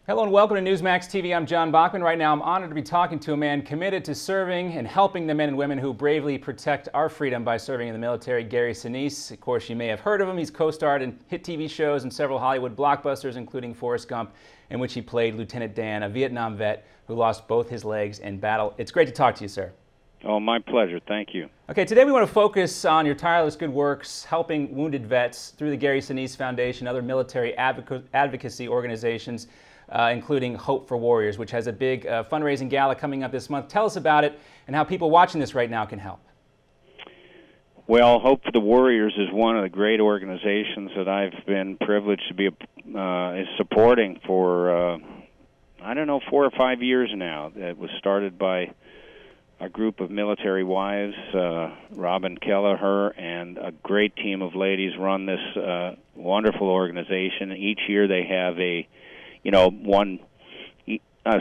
Hello and welcome to Newsmax TV. I'm John Bachman. Right now I'm honored to be talking to a man committed to serving and helping the men and women who bravely protect our freedom by serving in the military, Gary Sinise. Of course, you may have heard of him. He's co-starred in hit TV shows and several Hollywood blockbusters, including Forrest Gump, in which he played Lieutenant Dan, a Vietnam vet who lost both his legs in battle. It's great to talk to you, sir. Oh, my pleasure. Thank you. Okay, today we want to focus on your tireless good works helping wounded vets through the Gary Sinise Foundation, other military advocacy organizations, including Hope for Warriors, which has a big fundraising gala coming up this month. Tell us about it and how people watching this right now can help. Well, Hope for the Warriors is one of the great organizations that I've been privileged to be supporting for, I don't know, 4 or 5 years now. It was started by a group of military wives, Robin Kelleher, and a great team of ladies run this wonderful organization. Each year they have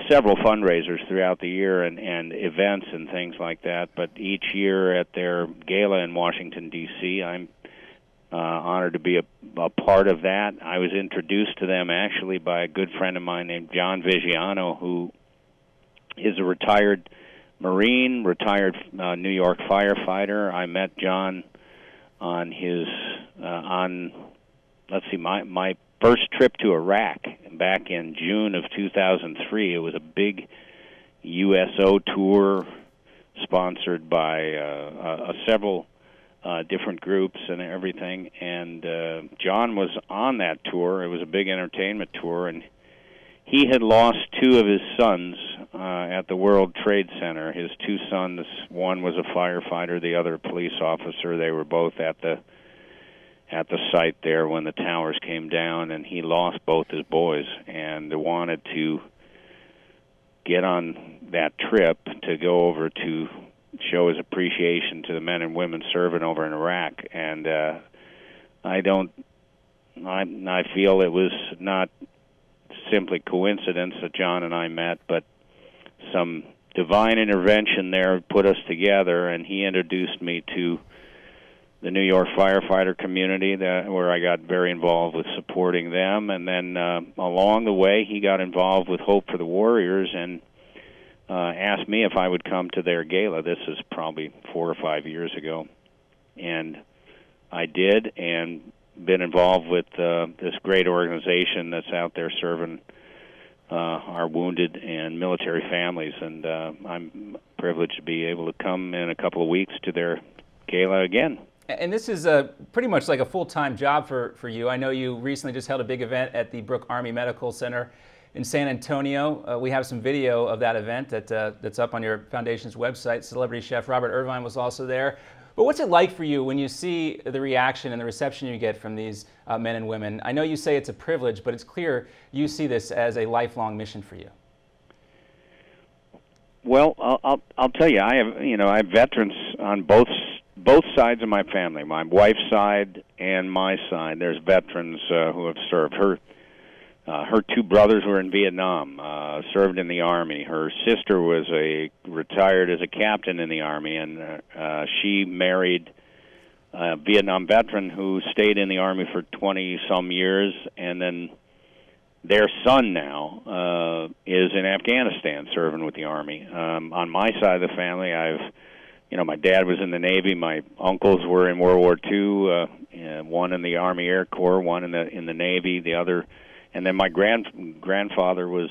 several fundraisers throughout the year and events and things like that. But each year at their gala in Washington, D.C., I'm honored to be a part of that. I was introduced to them actually by a good friend of mine named John Vigiano, who is a retired Marine, retired New York firefighter. I met John on his my first trip to Iraq back in June of 2003. It was a big USO tour sponsored by several different groups and everything. And John was on that tour. It was a big entertainment tour, and he had lost 2 of his sons at the World Trade Center. His 2 sons, one was a firefighter, the other a police officer. They were both at the site there when the towers came down, and he lost both his boys and wanted to get on that trip to go over to show his appreciation to the men and women serving over in Iraq. And I feel it was not simply coincidence that John and I met, but some divine intervention there put us together, and he introduced me to the New York firefighter community, where I got very involved with supporting them. And then along the way, he got involved with Hope for the Warriors and asked me if I would come to their gala. This is probably 4 or 5 years ago. And I did, and been involved with this great organization that's out there serving our wounded and military families. And I'm privileged to be able to come in a couple of weeks to their gala again. And this is pretty much like a full-time job for you. I know you recently just held a big event at the Brooke Army Medical Center in San Antonio. We have some video of that event that's up on your foundation's website. Celebrity chef Robert Irvine was also there. But what's it like for you when you see the reaction and the reception you get from these men and women? I know you say it's a privilege, but it's clear you see this as a lifelong mission for you. Well, I'll tell you, I have veterans on both sides of my family, my wife's side and my side. There's veterans who have served. Her 2 brothers were in Vietnam, served in the Army. Her sister was retired as a captain in the Army, and she married a Vietnam veteran who stayed in the Army for 20-some years, and then their son now is in Afghanistan serving with the Army. On my side of the family, my dad was in the Navy. My uncles were in World War II. One in the Army Air Corps, one in the Navy, the other, and then my grandfather was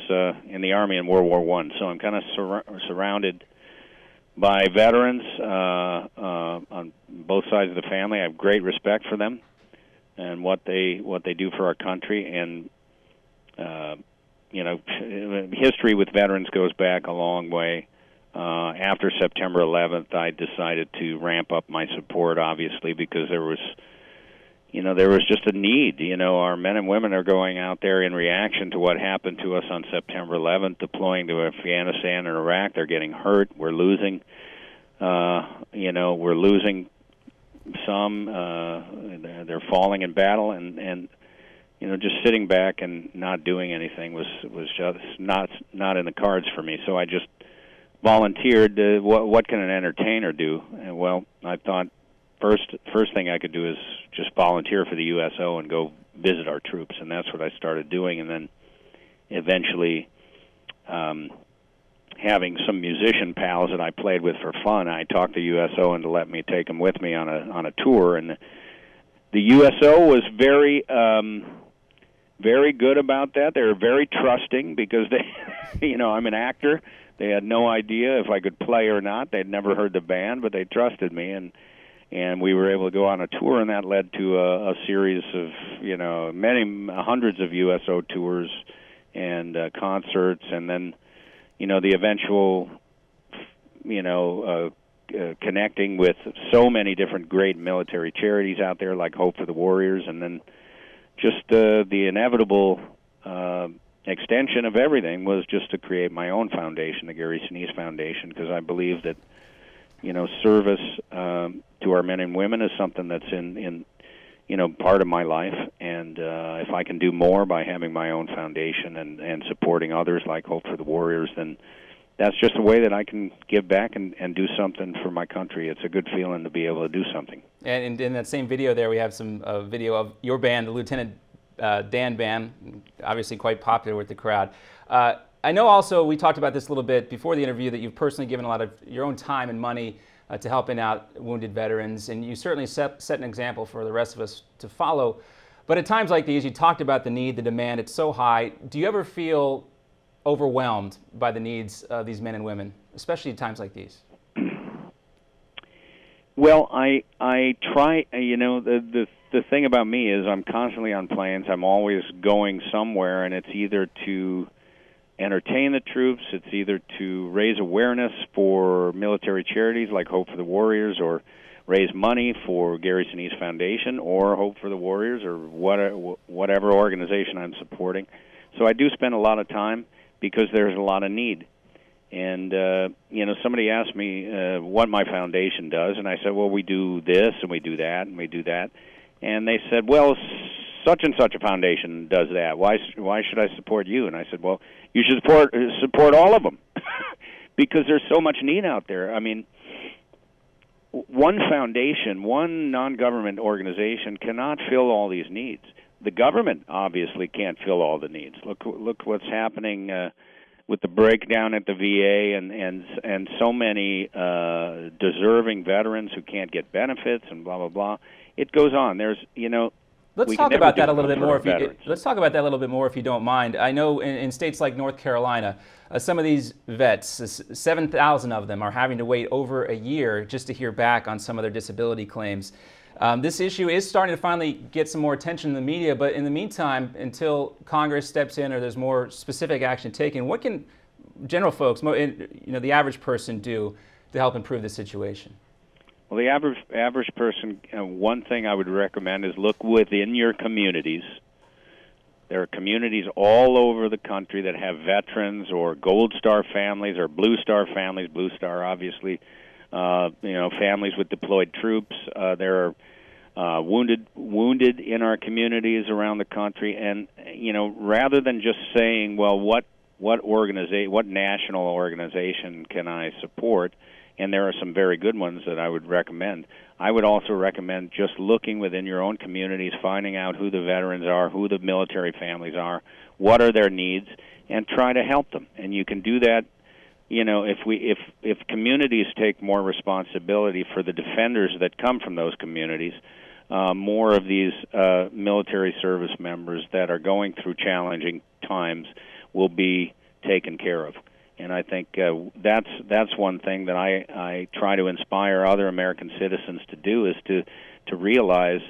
in the Army in World War I. So I'm kind of surrounded by veterans on both sides of the family. I have great respect for them and what they do for our country. And history with veterans goes back a long way. After September 11th, I decided to ramp up my support, obviously, because there was just a need. Our men and women are going out there in reaction to what happened to us on September 11th, deploying to Afghanistan and Iraq. They're getting hurt. We're losing. We're losing some. They're falling in battle, and just sitting back and not doing anything was just not in the cards for me. So I just volunteered. What can an entertainer do? And well, I thought first thing I could do is just volunteer for the USO and go visit our troops, and that's what I started doing. And then eventually having some musician pals that I played with for fun, I talked the USO into let me take them with me on a tour, and the USO was very very good about that. They were very trusting because they, you know, I'm an actor. They had no idea if I could play or not. They'd never heard the band, but they trusted me, and we were able to go on a tour, and that led to a series of, you know, many hundreds of USO tours and concerts, and then, you know, the eventual, you know, connecting with so many different great military charities out there, like Hope for the Warriors, and then just the inevitable extension of everything was just to create my own foundation, the Gary Sinise Foundation, because I believe that, you know, service to our men and women is something that's in you know, part of my life, and if I can do more by having my own foundation and supporting others like Hope for the Warriors, then that's just a way that I can give back and do something for my country. It's a good feeling to be able to do something. And in that same video there, we have some video of your band, the Lieutenant Dan Band, obviously quite popular with the crowd. I know also, we talked about this a little bit before the interview, that you've personally given a lot of your own time and money to helping out wounded veterans, and you certainly set an example for the rest of us to follow. But at times like these, you talked about the need, the demand, it's so high. Do you ever feel overwhelmed by the needs of these men and women, especially at times like these? Well, I try, you know, the thing about me is I'm constantly on planes. I'm always going somewhere, and it's either to entertain the troops, it's either to raise awareness for military charities like Hope for the Warriors, or raise money for Gary Sinise Foundation or Hope for the Warriors, or whatever organization I'm supporting. So I do spend a lot of time because there's a lot of need. And, you know, somebody asked me what my foundation does, and I said, well, we do this, and we do that, and we do that. And they said, well, such and such a foundation does that. Why should I support you? And I said, well, you should support all of them because there's so much need out there. I mean, one foundation, one non-government organization cannot fill all these needs. The government obviously can't fill all the needs. Look what's happening with the breakdown at the VA and so many deserving veterans who can't get benefits and blah blah blah. It goes on. There's, you know. Let's talk about that a little bit more. Let's talk about that a little bit more, if you don't mind. I know in states like North Carolina, some of these vets, 7,000 of them, are having to wait over a year just to hear back on some of their disability claims. This issue is starting to finally get some more attention in the media, but in the meantime, until Congress steps in or there's more specific action taken, what can general folks, you know, the average person do to help improve the situation? Well, the average person, one thing I would recommend is look within your communities. There are communities all over the country that have veterans or Gold Star families or Blue Star families. Blue Star, obviously, you know, families with deployed troops. There are wounded in our communities around the country, and you know, rather than just saying, well, what national organization can I support? And there are some very good ones that I would recommend. I would also recommend just looking within your own communities, finding out who the veterans are, who the military families are, what are their needs, and try to help them. And you can do that, you know, if communities take more responsibility for the defenders that come from those communities, more of these military service members that are going through challenging times will be taken care of. And I think that's one thing that I try to inspire other American citizens to do, is to realize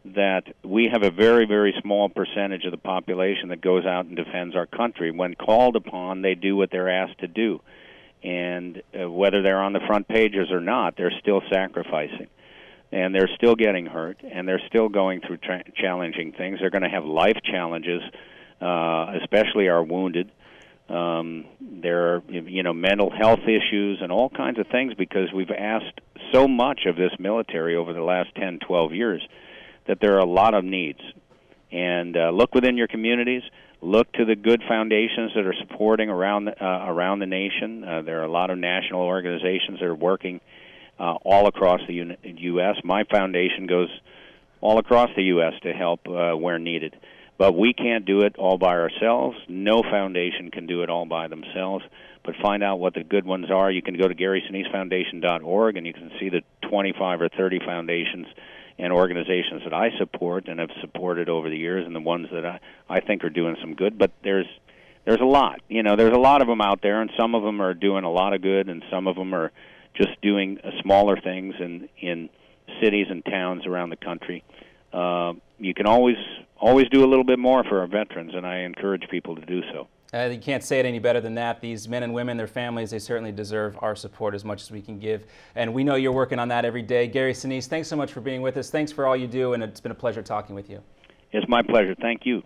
that we have a very, very small percentage of the population that goes out and defends our country. When called upon, they do what they're asked to do. And whether they're on the front pages or not, they're still sacrificing. And they're still getting hurt, and they're still going through challenging things. They're going to have life challenges, especially our wounded. There are, you know, mental health issues and all kinds of things, because we've asked so much of this military over the last 10, 12 years that there are a lot of needs. And look within your communities. Look to the good foundations that are supporting around the nation. There are a lot of national organizations that are working all across the U.S. My foundation goes all across the U.S. to help where needed. But we can't do it all by ourselves. No foundation can do it all by themselves. But find out what the good ones are. You can go to GarySiniseFoundation.org, and you can see the 25 or 30 foundations and organizations that I support and have supported over the years, and the ones that I think are doing some good. But there's a lot. You know, there's a lot of them out there, and some of them are doing a lot of good, and some of them are just doing smaller things in cities and towns around the country. You can always do a little bit more for our veterans, and I encourage people to do so. You can't say it any better than that. These men and women, their families, they certainly deserve our support as much as we can give. And we know you're working on that every day. Gary Sinise, thanks so much for being with us. Thanks for all you do, and it's been a pleasure talking with you. It's my pleasure. Thank you.